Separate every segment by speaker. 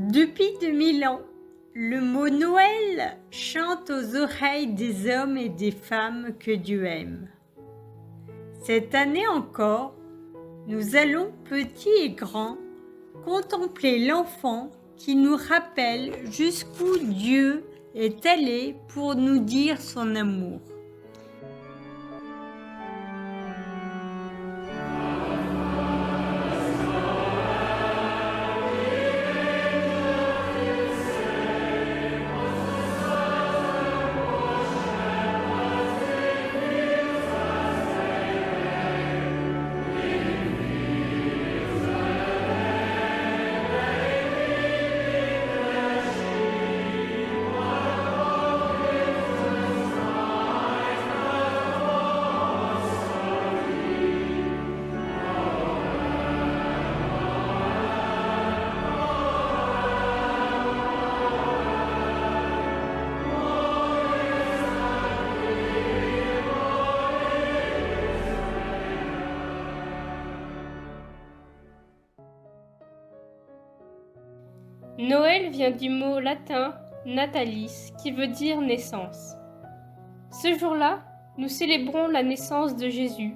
Speaker 1: Depuis 2000 ans, le mot Noël chante aux oreilles des hommes et des femmes que Dieu aime. Cette année encore, nous allons, petits et grands, contempler l'enfant qui nous rappelle jusqu'où Dieu est allé pour nous dire son amour.
Speaker 2: Noël vient du mot latin natalis qui veut dire naissance. Ce jour-là, nous célébrons la naissance de Jésus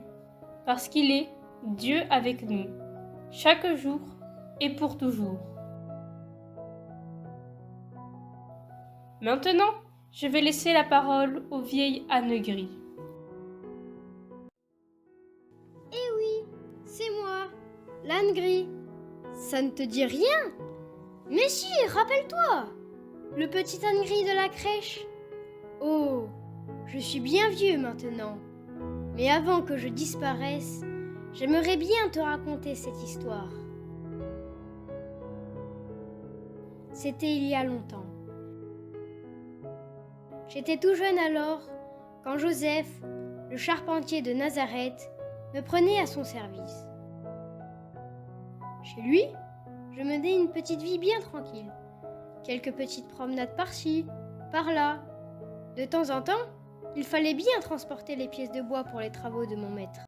Speaker 2: parce qu'il est Dieu avec nous, chaque jour et pour toujours. Maintenant, je vais laisser la parole aux vieilles ânes gris.
Speaker 3: Eh oui, c'est moi, l'âne gris. Ça ne te dit rien ? Mais si, rappelle-toi, le petit âne gris de la crèche. Oh, je suis bien vieux maintenant. Mais avant que je disparaisse, j'aimerais bien te raconter cette histoire. C'était il y a longtemps. J'étais tout jeune alors, quand Joseph, le charpentier de Nazareth, me prenait à son service. Chez lui, je menais une petite vie bien tranquille. Quelques petites promenades par-ci, par-là. De temps en temps, il fallait bien transporter les pièces de bois pour les travaux de mon maître.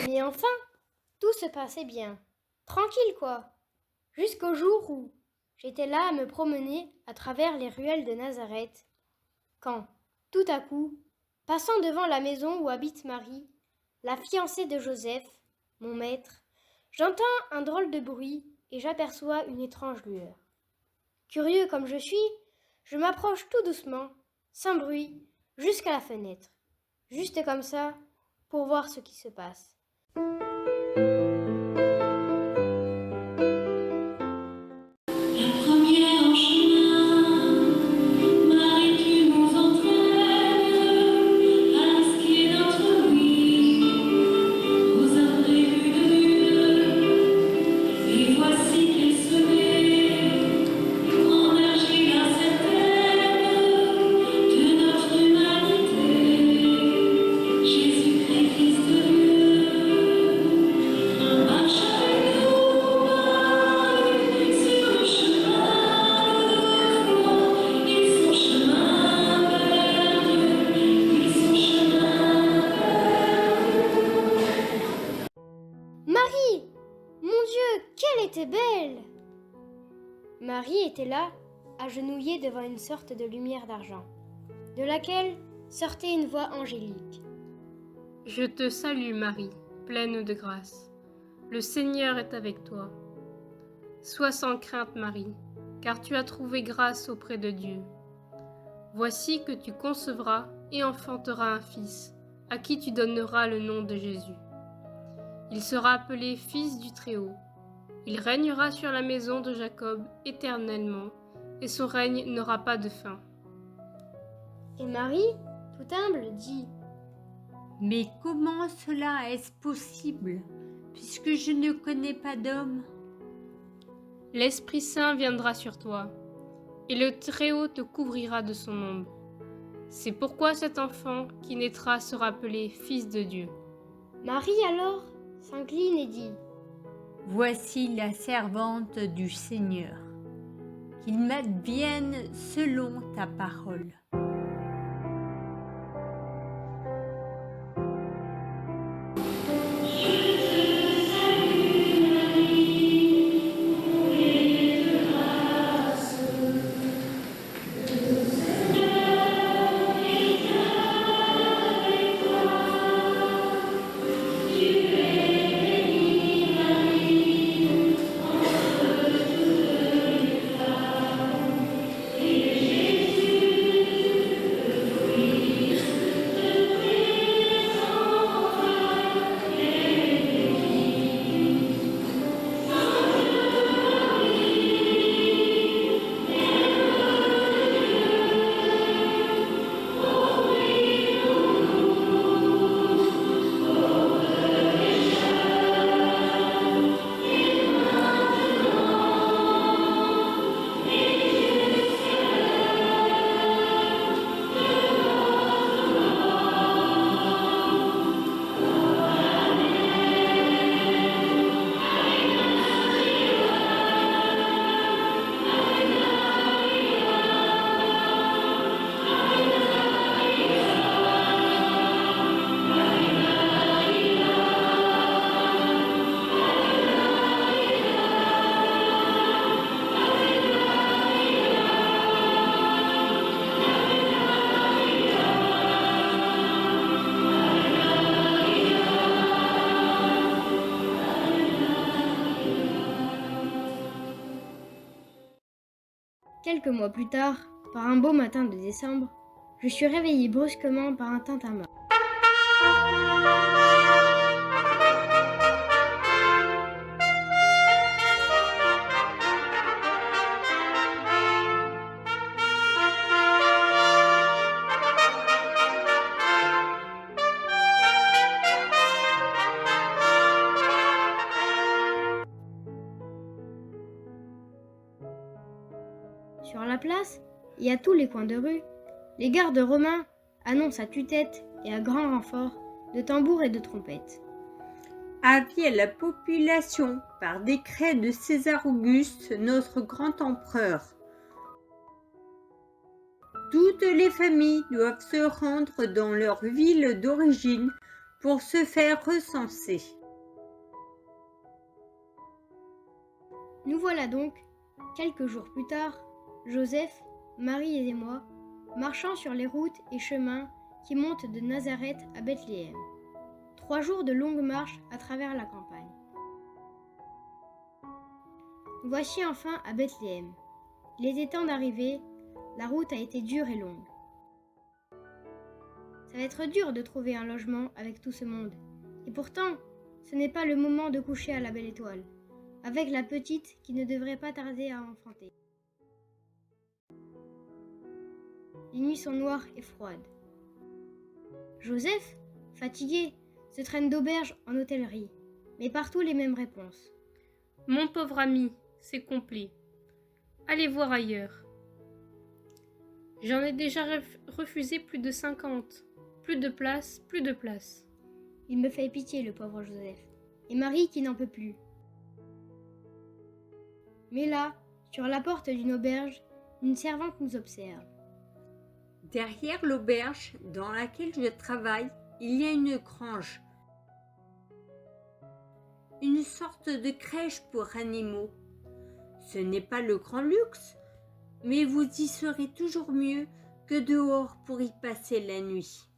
Speaker 3: Mais enfin, tout se passait bien. Tranquille quoi. Jusqu'au jour où j'étais là à me promener à travers les ruelles de Nazareth, quand, tout à coup, passant devant la maison où habite Marie, la fiancée de Joseph, mon maître, j'entends un drôle de bruit et j'aperçois une étrange lueur. Curieux comme je suis, je m'approche tout doucement, sans bruit, jusqu'à la fenêtre, juste comme ça, pour voir ce qui se passe. Marie! Mon Dieu, qu'elle était belle! Marie était là, agenouillée devant une sorte de lumière d'argent, de laquelle sortait une voix angélique.
Speaker 2: Je te salue Marie, pleine de grâce. le Seigneur est avec toi. Sois sans crainte, Marie, car tu as trouvé grâce auprès de Dieu. Voici que tu concevras et enfanteras un fils, à qui tu donneras le nom de Jésus. Il sera appelé Fils du Très-Haut. Il régnera sur la maison de Jacob éternellement, et son règne n'aura pas de fin.
Speaker 3: Et Marie, tout humble, dit:
Speaker 1: Mais comment cela est-ce possible, puisque je ne connais pas d'homme?
Speaker 2: L'Esprit Saint viendra sur toi, et le Très-Haut te couvrira de son ombre. C'est pourquoi cet enfant qui naîtra sera appelé Fils de Dieu.
Speaker 3: Marie alors s'incline et dit:
Speaker 1: Voici la servante du Seigneur. Qu'il m'advienne selon ta parole.
Speaker 3: Quelques mois plus tard, par un beau matin de décembre, je suis réveillée brusquement par un tintamarre. Sur la place et à tous les coins de rue, les gardes romains annoncent à tue-tête et à grand renfort de tambours et de trompettes.
Speaker 1: Avis à la population par décret de César Auguste, notre grand empereur. Toutes les familles doivent se rendre dans leur ville d'origine pour se faire recenser.
Speaker 3: Nous voilà donc, quelques jours plus tard, Joseph, Marie et moi, marchant sur les routes et chemins qui montent de Nazareth à Bethléem. 3 jours de longue marche à travers la campagne. Nous voici enfin à Bethléem. Il était temps d'arriver, la route a été dure et longue. Ça va être dur de trouver un logement avec tout ce monde. Et pourtant, ce n'est pas le moment de coucher à la belle étoile, avec la petite qui ne devrait pas tarder à enfanter. Les nuits sont noires et froides. Joseph, fatigué, se traîne d'auberge en hôtellerie, mais partout les mêmes réponses.
Speaker 2: Mon pauvre ami, c'est complet. Allez voir ailleurs. J'en ai déjà refusé plus de 50. Plus de place, plus de place.
Speaker 3: Il me fait pitié, le pauvre Joseph, et Marie qui n'en peut plus. Mais là, sur la porte d'une auberge, une servante nous observe.
Speaker 1: Derrière l'auberge dans laquelle je travaille, il y a une grange. Une sorte de crèche pour animaux. Ce n'est pas le grand luxe, mais vous y serez toujours mieux que dehors pour y passer la nuit.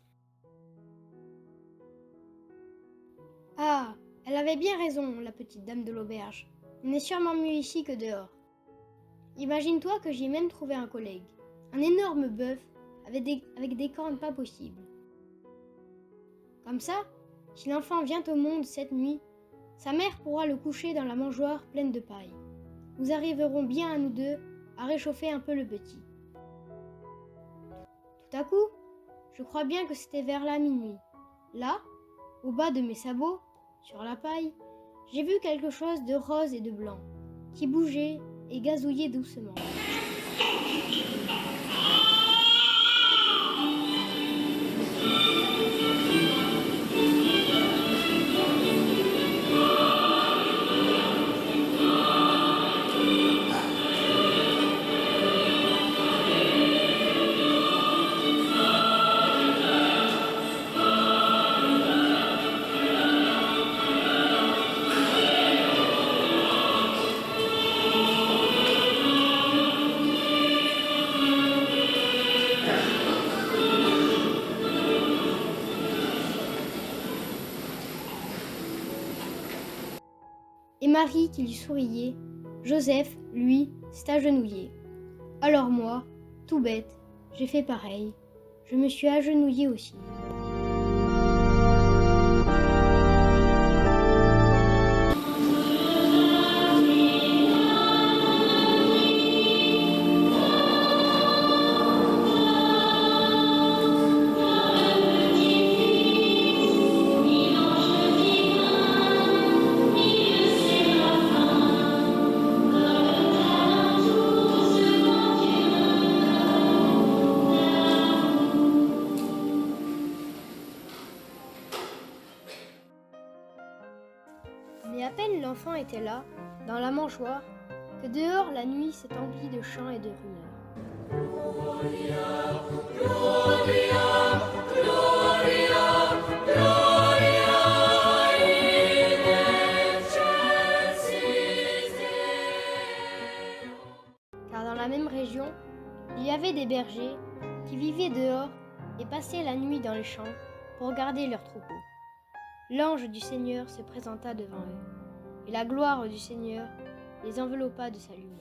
Speaker 3: Ah, Elle avait bien raison, la petite dame de l'auberge. On est sûrement mieux ici que dehors. Imagine-toi que j'ai même trouvé un collègue. Un énorme bœuf avec des cornes pas possibles. Comme ça, si l'enfant vient au monde cette nuit, sa mère pourra le coucher dans la mangeoire pleine de paille. Nous arriverons bien à nous deux à réchauffer un peu le petit. Tout à coup, je crois bien que c'était vers la minuit. Là, au bas de mes sabots, sur la paille, j'ai vu quelque chose de rose et de blanc, qui bougeait et gazouillait doucement. Et Marie qui lui souriait, Joseph, lui, s'est agenouillé. Alors moi, tout bête, j'ai fait pareil. Je me suis agenouillé aussi. Mais à peine l'enfant était là, dans la mangeoire, que dehors la nuit s'est emplie de chants et de rumeurs. Car dans la même région, il y avait des bergers qui vivaient dehors et passaient la nuit dans les champs pour garder leurs troupeaux. L'ange du Seigneur se présenta devant eux, et la gloire du Seigneur les enveloppa de sa lumière.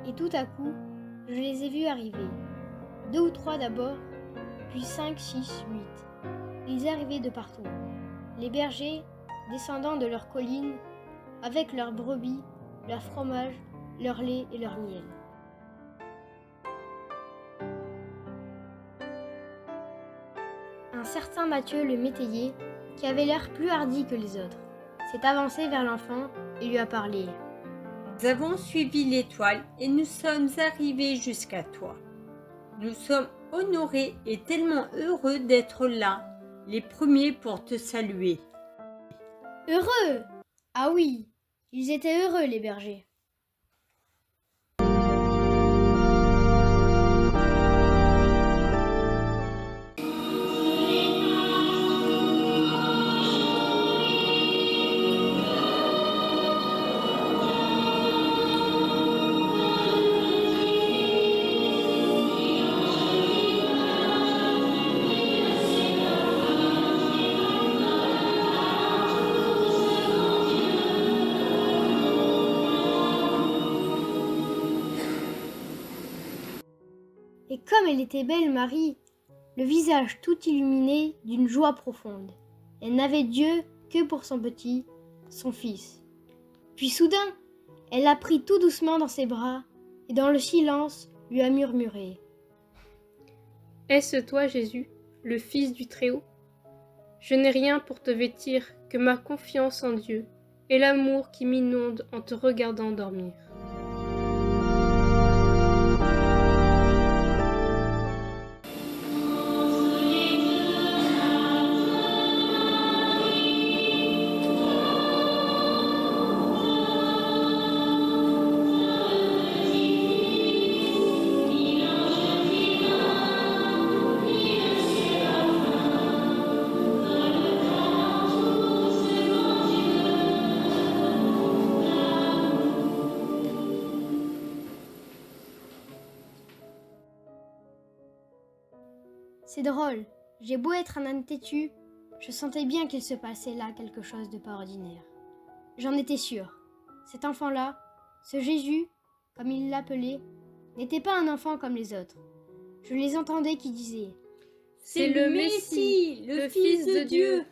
Speaker 3: Et tout à coup, je les ai vus arriver. 2 ou 3 d'abord, puis 5, 6, 8. Ils arrivaient de partout. Les bergers, descendant de leurs collines, avec leurs brebis, leur fromage, leur lait et leur miel. Un certain Matthieu le métayer, qui avait l'air plus hardi que les autres, s'est avancé vers l'enfant et lui a parlé.
Speaker 1: Nous avons suivi l'étoile et nous sommes arrivés jusqu'à toi. Nous sommes honorés et tellement heureux d'être là, les premiers pour te saluer.
Speaker 3: Heureux! Ah oui, ils étaient heureux les bergers. Et comme elle était belle, Marie, le visage tout illuminé d'une joie profonde. Elle n'avait Dieu que pour son petit, son fils. Puis soudain, elle l'a pris tout doucement dans ses bras et dans le silence lui a murmuré.
Speaker 2: Est-ce toi, Jésus, le Fils du Très-Haut? Je n'ai rien pour te vêtir que ma confiance en Dieu et l'amour qui m'inonde en te regardant dormir.
Speaker 3: C'est drôle, j'ai beau être un âne têtu, je sentais bien qu'il se passait là quelque chose de pas ordinaire. J'en étais sûre. Cet enfant-là, ce Jésus, comme il l'appelait, n'était pas un enfant comme les autres. Je les entendais qui disaient
Speaker 2: C'est le Messie, le Fils de Dieu.